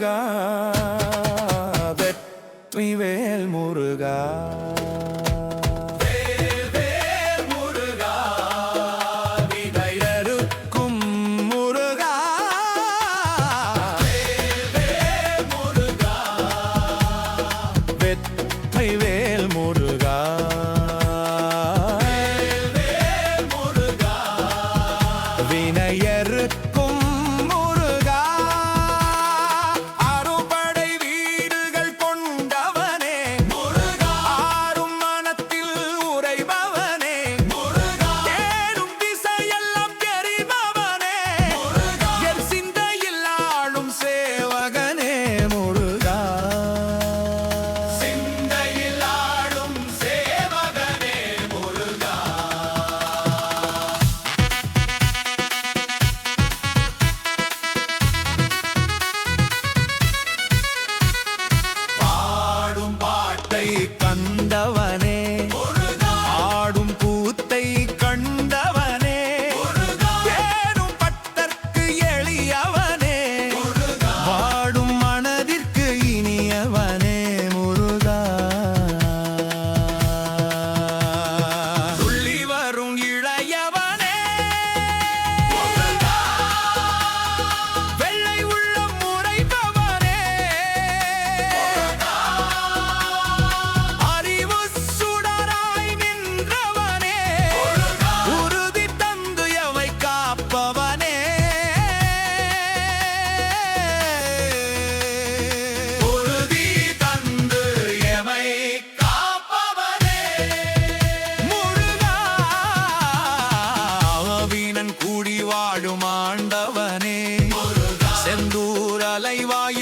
முருகா வெற்றிவேல் முருகா வெற்றிவேல் முருகா வினையறுக்கும் முருகா அறுபடை வீடுகள் கொண்டவனே முருகா ஆறும் மனத்தில் உறைபவனே முருகா தேடும் திசையெல்லாம் தெரிபவனே முருகா என் சிந்தையில் ஆளும் சேவகனே முருகா கண்டவனே ஆடும் கூத்தை கண்டவனே தேடும் பட்டற்கு எளியவனே வாடும் மனதிற்கு இனியவனே முருகா துள்ளி வரும் இளையவனே வெள்ளை உள்ளம் முறைபவனே கூடி வாழும் ஆண்டவனே செந்தூர் அலைவாய்